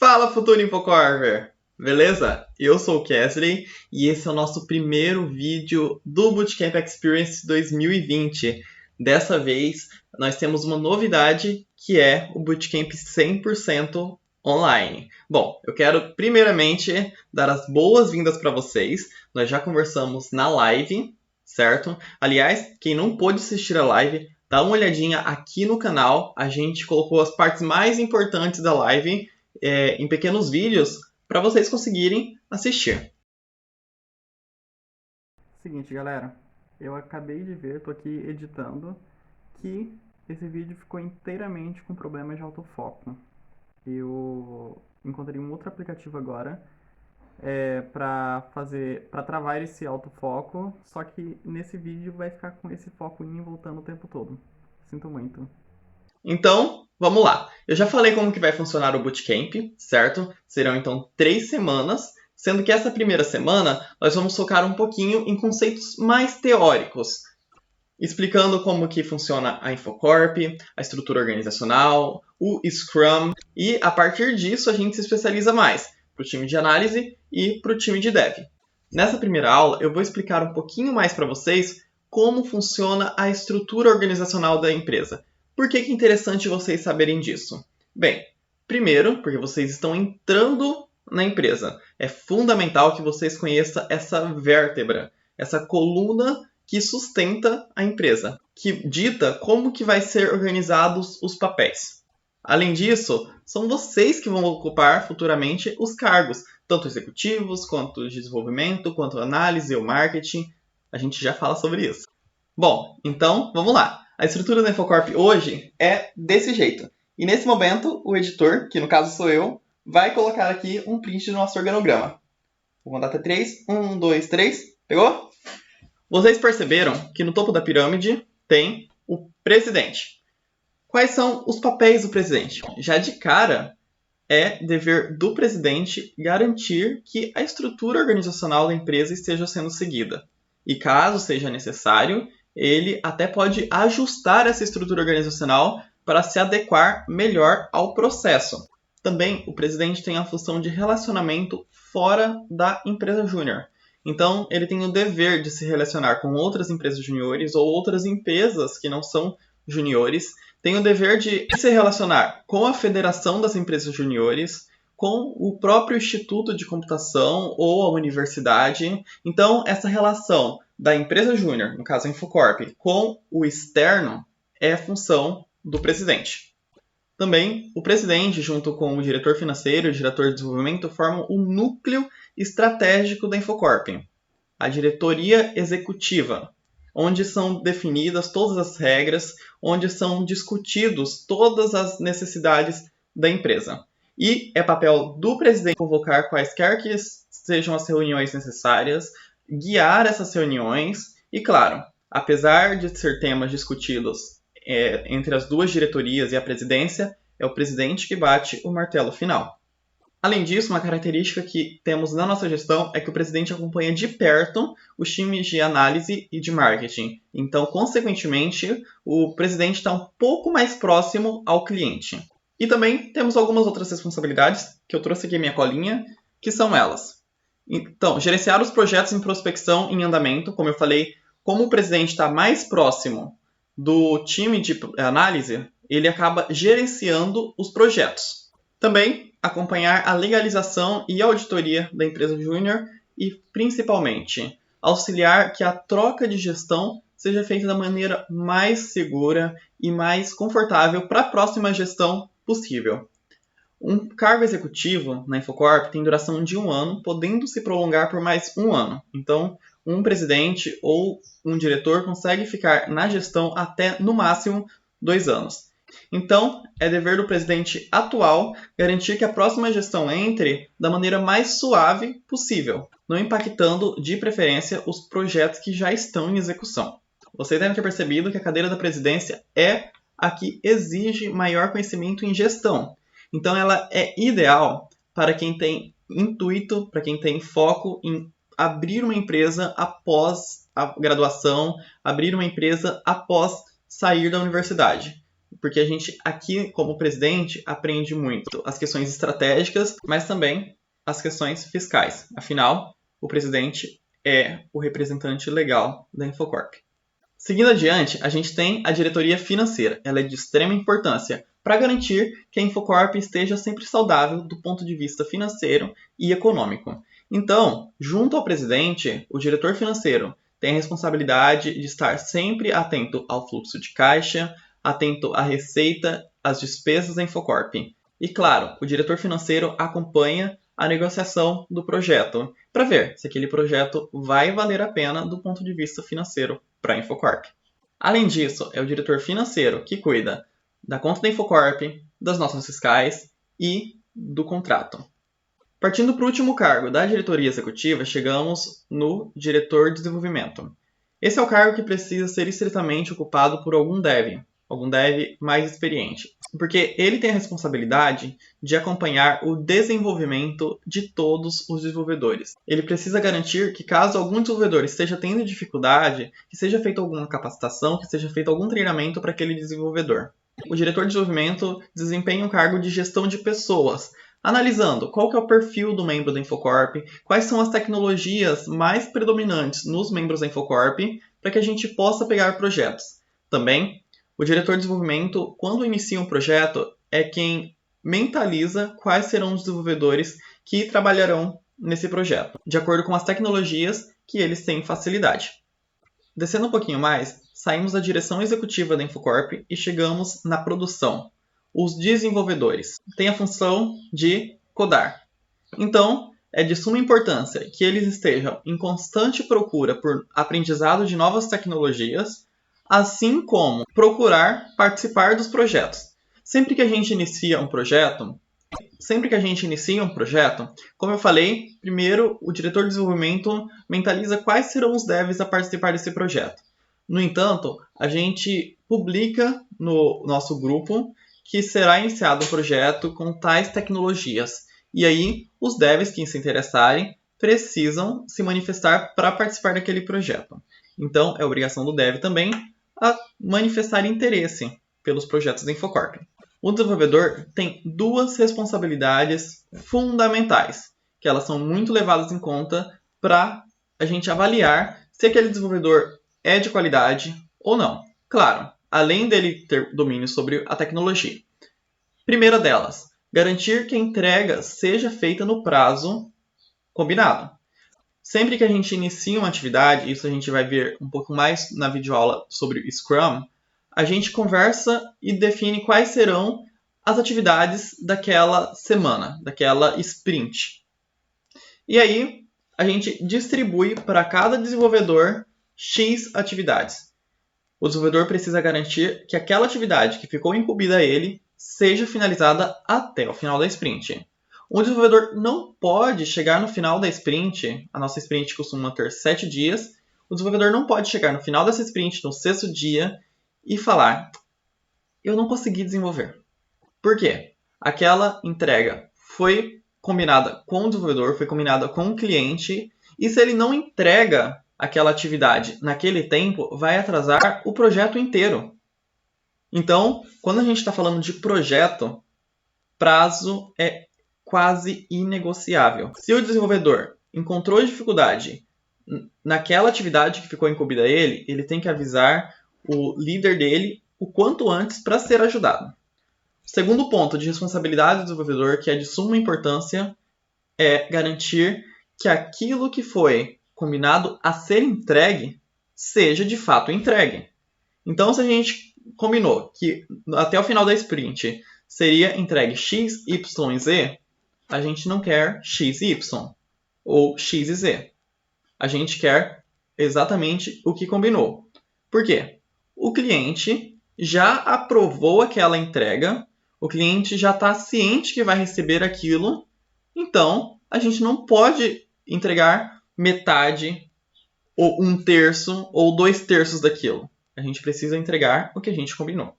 Fala, futuro Infocorver! Beleza? Eu sou o Kesley e esse é o nosso primeiro vídeo do Bootcamp Experience 2020. Dessa vez, nós temos uma novidade que é o Bootcamp 100% online. Bom, eu quero primeiramente dar as boas-vindas para vocês. Nós já conversamos na live, certo? Aliás, quem não pôde assistir a live, dá uma olhadinha aqui no canal. A gente colocou as partes mais importantes da live em pequenos vídeos para vocês conseguirem assistir. Seguinte, galera, eu acabei de ver, tô aqui editando, que esse vídeo ficou inteiramente com problemas de autofoco. Eu encontrei um outro aplicativo agora para travar esse autofoco, só que nesse vídeo vai ficar com esse foco indo e voltando o tempo todo. Sinto muito. Então, vamos lá. Eu já falei como que vai funcionar o Bootcamp, certo? Serão então 3 semanas, sendo que essa primeira semana nós vamos focar um pouquinho em conceitos mais teóricos, explicando como que funciona a Infocorp, a estrutura organizacional, o Scrum, e a partir disso a gente se especializa mais para o time de análise e para o time de dev. Nessa primeira aula eu vou explicar um pouquinho mais para vocês como funciona a estrutura organizacional da empresa. Por que é interessante vocês saberem disso? Bem, primeiro, porque vocês estão entrando na empresa. É fundamental que vocês conheçam essa vértebra, essa coluna que sustenta a empresa, que dita como que vai ser organizados os papéis. Além disso, são vocês que vão ocupar futuramente os cargos, tanto executivos, quanto de desenvolvimento, quanto análise ou marketing. A gente já fala sobre isso. Bom, então vamos lá. A estrutura da Infocorp hoje é desse jeito. E nesse momento, o editor, que no caso sou eu, vai colocar aqui um print do nosso organograma. Vou mandar até 3. 1, 2, 3. Pegou? Vocês perceberam que no topo da pirâmide tem o presidente. Quais são os papéis do presidente? Já de cara, é dever do presidente garantir que a estrutura organizacional da empresa esteja sendo seguida. E caso seja necessário, ele até pode ajustar essa estrutura organizacional para se adequar melhor ao processo. Também o presidente tem a função de relacionamento fora da empresa júnior. Então, ele tem o dever de se relacionar com outras empresas juniores ou outras empresas que não são juniores. Tem o dever de se relacionar com a Federação das Empresas Juniores, com o próprio Instituto de Computação ou a universidade. Então, essa relação da empresa júnior, no caso a Infocorp, com o externo é função do presidente. Também, o presidente, junto com o diretor financeiro e o diretor de desenvolvimento, formam o núcleo estratégico da Infocorp, a diretoria executiva, onde são definidas todas as regras, onde são discutidos todas as necessidades da empresa. E é papel do presidente convocar quaisquer que sejam as reuniões necessárias, guiar essas reuniões e, claro, apesar de ser temas discutidos entre as duas diretorias e a presidência, é o presidente que bate o martelo final. Além disso, uma característica que temos na nossa gestão é que o presidente acompanha de perto os times de análise e de marketing. Então, consequentemente, o presidente está um pouco mais próximo ao cliente. E também temos algumas outras responsabilidades, que eu trouxe aqui a minha colinha, que são elas. Então, gerenciar os projetos em prospecção em andamento, como eu falei, como o presidente está mais próximo do time de análise, ele acaba gerenciando os projetos. Também acompanhar a legalização e auditoria da empresa júnior e, principalmente, auxiliar que a troca de gestão seja feita da maneira mais segura e mais confortável para a próxima gestão possível. Um cargo executivo na Infocorp tem duração de 1 ano, podendo se prolongar por mais 1 ano. Então, um presidente ou um diretor consegue ficar na gestão até, no máximo, 2 anos. Então, é dever do presidente atual garantir que a próxima gestão entre da maneira mais suave possível, não impactando, de preferência, os projetos que já estão em execução. Vocês devem ter percebido que a cadeira da presidência é a que exige maior conhecimento em gestão. Então, ela é ideal para quem tem intuito, para quem tem foco em abrir uma empresa após a graduação, abrir uma empresa após sair da universidade. porque a gente aqui, como presidente, aprende muito as questões estratégicas, mas também as questões fiscais. Afinal, o presidente é o representante legal da Infocorp. Seguindo adiante, a gente tem a diretoria financeira. Ela é de extrema importância para garantir que a Infocorp esteja sempre saudável do ponto de vista financeiro e econômico. Então, junto ao presidente, o diretor financeiro tem a responsabilidade de estar sempre atento ao fluxo de caixa, atento à receita, às despesas da Infocorp. E, claro, o diretor financeiro acompanha a negociação do projeto para ver se aquele projeto vai valer a pena do ponto de vista financeiro para a Infocorp. Além disso, é o diretor financeiro que cuida da conta da Infocorp, das notas fiscais e do contrato. Partindo para o último cargo da diretoria executiva, chegamos no diretor de desenvolvimento. Esse é o cargo que precisa ser estritamente ocupado por algum dev mais experiente, porque ele tem a responsabilidade de acompanhar o desenvolvimento de todos os desenvolvedores. Ele precisa garantir que, caso algum desenvolvedor esteja tendo dificuldade, que seja feita alguma capacitação, que seja feito algum treinamento para aquele desenvolvedor. O diretor de desenvolvimento desempenha um cargo de gestão de pessoas, analisando qual que é o perfil do membro da Infocorp, quais são as tecnologias mais predominantes nos membros da Infocorp, para que a gente possa pegar projetos. Também, o diretor de desenvolvimento, quando inicia um projeto, é quem mentaliza quais serão os desenvolvedores que trabalharão nesse projeto, de acordo com as tecnologias que eles têm facilidade. Descendo um pouquinho mais, saímos da direção executiva da Infocorp e chegamos na produção. Os desenvolvedores têm a função de codar. Então, é de suma importância que eles estejam em constante procura por aprendizado de novas tecnologias, assim como procurar participar dos projetos. Sempre que a gente inicia um projeto, como eu falei, primeiro o diretor de desenvolvimento mentaliza quais serão os devs a participar desse projeto. No entanto, a gente publica no nosso grupo que será iniciado um projeto com tais tecnologias. E aí, os devs que se interessarem precisam se manifestar para participar daquele projeto. Então, é obrigação do dev também a manifestar interesse pelos projetos da Infocorp. O desenvolvedor tem duas responsabilidades fundamentais, que elas são muito levadas em conta para a gente avaliar se aquele desenvolvedor é de qualidade ou não. Claro, além dele ter domínio sobre a tecnologia. Primeira delas, garantir que a entrega seja feita no prazo combinado. Sempre que a gente inicia uma atividade, isso a gente vai ver um pouco mais na videoaula sobre Scrum, a gente conversa e define quais serão as atividades daquela semana, daquela sprint. E aí, a gente distribui para cada desenvolvedor X atividades. O desenvolvedor precisa garantir que aquela atividade que ficou incumbida a ele seja finalizada até o final da sprint. Um desenvolvedor não pode chegar no final da sprint, a nossa sprint costuma ter 7 dias, o desenvolvedor não pode chegar no final dessa sprint, no 6º dia, e falar: eu não consegui desenvolver. Por quê? Aquela entrega foi combinada com o desenvolvedor, foi combinada com o cliente, e se ele não entrega aquela atividade naquele tempo, vai atrasar o projeto inteiro. Então, quando a gente está falando de projeto, prazo é quase inegociável. Se o desenvolvedor encontrou dificuldade naquela atividade que ficou incumbida a ele, ele tem que avisar o líder dele o quanto antes para ser ajudado. O segundo ponto de responsabilidade do desenvolvedor, que é de suma importância, é garantir que aquilo que foi combinado a ser entregue seja de fato entregue. Então, se a gente combinou que até o final da sprint seria entregue X, Y e Z, a gente não quer X e Y ou X e Z. A gente quer exatamente o que combinou. Por quê? O cliente já aprovou aquela entrega, o cliente já está ciente que vai receber aquilo, então a gente não pode entregar metade, ou 1/3, ou 2/3 daquilo. A gente precisa entregar o que a gente combinou.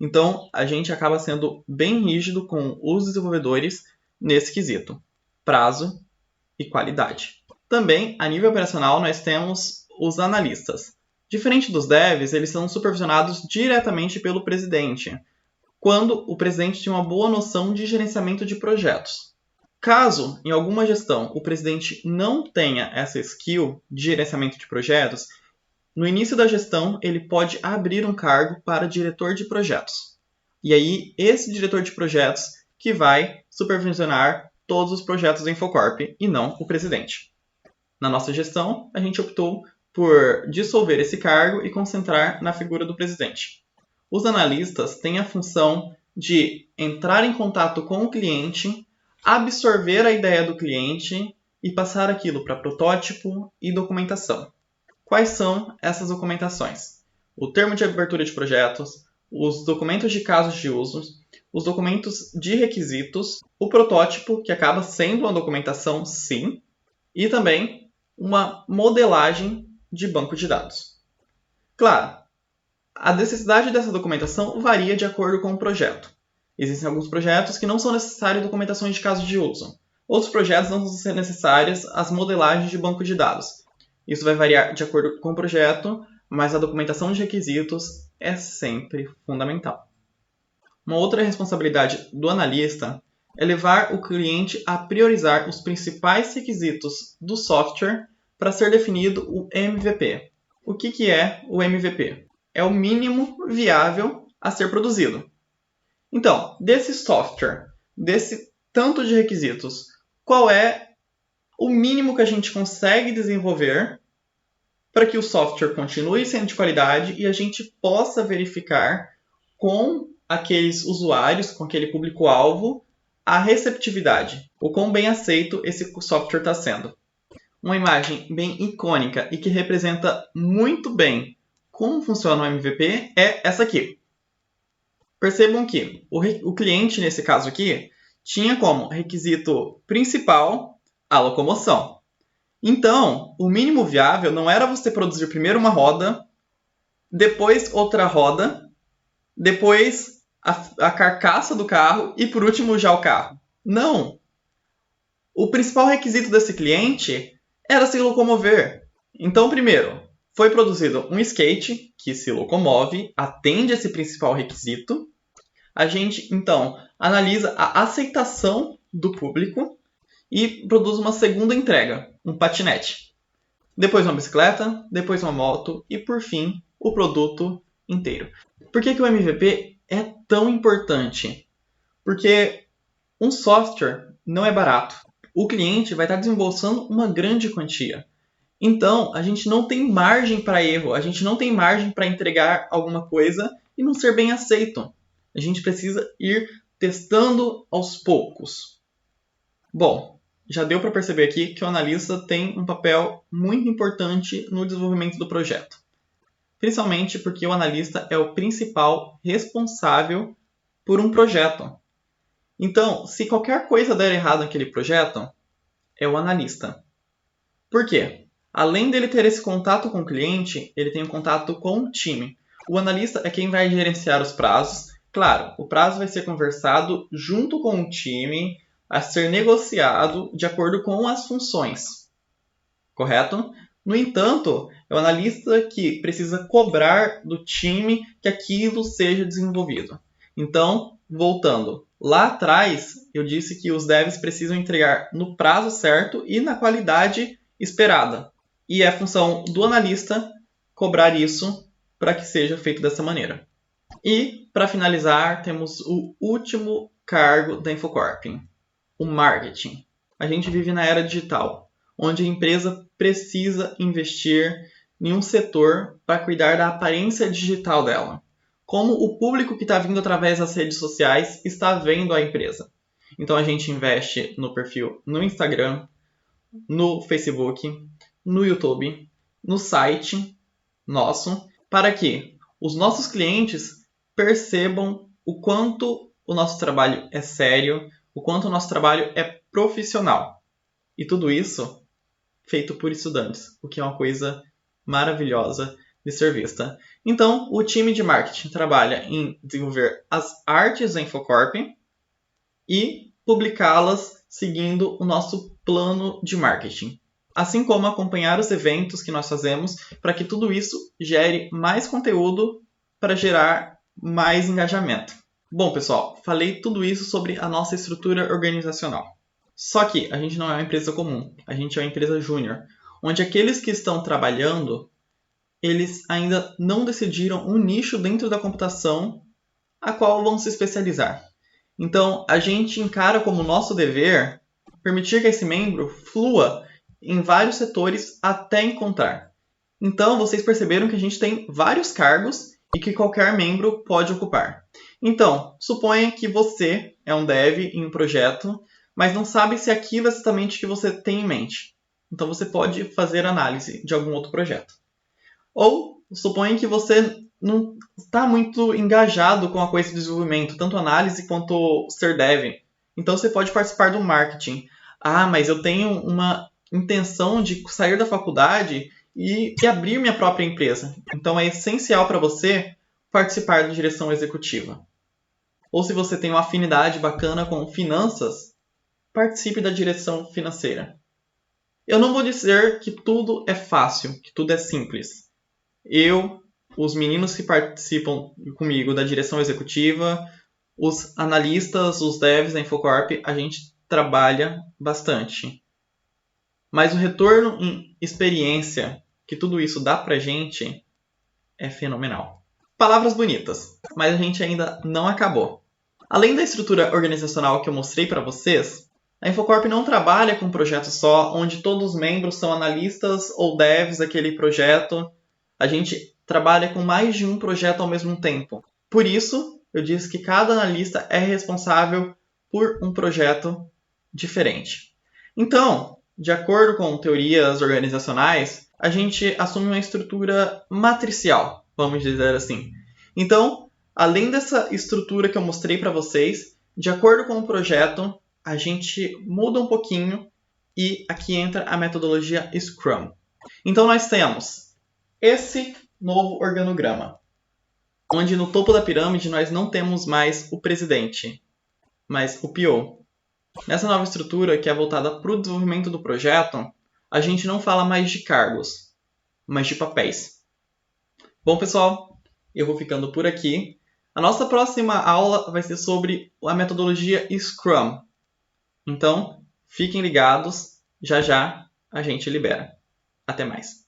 Então, a gente acaba sendo bem rígido com os desenvolvedores nesse quesito: prazo e qualidade. Também, a nível operacional, nós temos os analistas. Diferente dos devs, eles são supervisionados diretamente pelo presidente. quando o presidente tem uma boa noção de gerenciamento de projetos. Caso, em alguma gestão, o presidente não tenha essa skill de gerenciamento de projetos, no início da gestão ele pode abrir um cargo para diretor de projetos. E aí, esse diretor de projetos que vai supervisionar todos os projetos da Infocorp e não o presidente. Na nossa gestão, a gente optou por dissolver esse cargo e concentrar na figura do presidente. Os analistas têm a função de entrar em contato com o cliente, absorver a ideia do cliente e passar aquilo para protótipo e documentação. Quais são essas documentações? O termo de abertura de projetos, os documentos de casos de uso, os documentos de requisitos, o protótipo, que acaba sendo uma documentação sim, e também uma modelagem de banco de dados. Claro, a necessidade dessa documentação varia de acordo com o projeto. Existem alguns projetos que não são necessárias documentações de caso de uso. Outros projetos não vão ser necessárias as modelagens de banco de dados. Isso vai variar de acordo com o projeto, mas a documentação de requisitos é sempre fundamental. Uma outra responsabilidade do analista é levar o cliente a priorizar os principais requisitos do software para ser definido o MVP. O que é o MVP? É o mínimo viável a ser produzido. Então, desse software, desse tanto de requisitos, qual é o mínimo que a gente consegue desenvolver para que o software continue sendo de qualidade e a gente possa verificar com aqueles usuários, com aquele público-alvo, a receptividade, o quão bem aceito esse software está sendo. Uma imagem bem icônica e que representa muito bem como funciona o MVP é essa aqui. Percebam que o cliente, nesse caso aqui, tinha como requisito principal a locomoção. Então, o mínimo viável não era você produzir primeiro uma roda, depois outra roda, depois a carcaça do carro e, por último, já o carro. Não! O principal requisito desse cliente era se locomover. Então, primeiro, foi produzido um skate que se locomove, atende esse principal requisito. A gente, então, analisa a aceitação do público e produz uma segunda entrega, um patinete. Depois uma bicicleta, depois uma moto e, por fim, o produto inteiro. Por que o MVP é tão importante? Porque um software não é barato. O cliente vai estar desembolsando uma grande quantia. Então, a gente não tem margem para erro, a gente não tem margem para entregar alguma coisa e não ser bem aceito. A gente precisa ir testando aos poucos. Bom, já deu para perceber aqui que o analista tem um papel muito importante no desenvolvimento do projeto. Principalmente porque o analista é o principal responsável por um projeto. Então, se qualquer coisa der errado naquele projeto, é o analista. Por quê? Além dele ter esse contato com o cliente, ele tem um contato com o time. O analista é quem vai gerenciar os prazos. Claro, o prazo vai ser conversado junto com o time, a ser negociado de acordo com as funções. Correto? No entanto, é o analista que precisa cobrar do time que aquilo seja desenvolvido. Então, voltando, lá atrás eu disse que os devs precisam entregar no prazo certo e na qualidade esperada. E é a função do analista cobrar isso para que seja feito dessa maneira. E, para finalizar, temos o último cargo da Infocorp, o marketing. A gente vive na era digital, onde a empresa precisa investir em um setor para cuidar da aparência digital dela. Como o público que está vindo através das redes sociais está vendo a empresa. Então a gente investe no perfil no Instagram, no Facebook, no YouTube, no site nosso, para que os nossos clientes percebam o quanto o nosso trabalho é sério, o quanto o nosso trabalho é profissional. E tudo isso feito por estudantes, o que é uma coisa maravilhosa de ser vista. Então, o time de marketing trabalha em desenvolver as artes da Infocorp e publicá-las seguindo o nosso plano de marketing. Assim como acompanhar os eventos que nós fazemos para que tudo isso gere mais conteúdo para gerar mais engajamento. Bom, pessoal, falei tudo isso sobre a nossa estrutura organizacional. Só que a gente não é uma empresa comum, a gente é uma empresa júnior, onde aqueles que estão trabalhando, eles ainda não decidiram um nicho dentro da computação a qual vão se especializar. Então, a gente encara como nosso dever permitir que esse membro flua em vários setores até encontrar. Então, vocês perceberam que a gente tem vários cargos e que qualquer membro pode ocupar. Então, suponha que você é um dev em um projeto, mas não sabe se aquilo é exatamente o que você tem em mente. Então, você pode fazer análise de algum outro projeto. Ou suponha que você não está muito engajado com a coisa de desenvolvimento, tanto análise quanto ser dev. Então, você pode participar do marketing. Ah, mas eu tenho uma intenção de sair da faculdade e abrir minha própria empresa. Então é essencial para você participar da direção executiva. Ou se você tem uma afinidade bacana com finanças, participe da direção financeira. Eu não vou dizer que tudo é fácil, que tudo é simples. Os meninos que participam comigo da direção executiva, os analistas, os devs da Infocorp, a gente trabalha bastante. Mas o retorno em experiência que tudo isso dá pra gente é fenomenal. Palavras bonitas, mas a gente ainda não acabou. Além da estrutura organizacional que eu mostrei para vocês, a Infocorp não trabalha com um projeto só, onde todos os membros são analistas ou devs daquele projeto. A gente trabalha com mais de um projeto ao mesmo tempo. Por isso, eu disse que cada analista é responsável por um projeto diferente. Então, de acordo com teorias organizacionais, a gente assume uma estrutura matricial, vamos dizer assim. Então, além dessa estrutura que eu mostrei para vocês, de acordo com o projeto, a gente muda um pouquinho e aqui entra a metodologia Scrum. Então, nós temos esse novo organograma, onde no topo da pirâmide nós não temos mais o presidente, mas o PO. Nessa nova estrutura, que é voltada para o desenvolvimento do projeto, a gente não fala mais de cargos, mas de papéis. Bom, pessoal, eu vou ficando por aqui. A nossa próxima aula vai ser sobre a metodologia Scrum. Então, fiquem ligados, já já a gente libera. Até mais.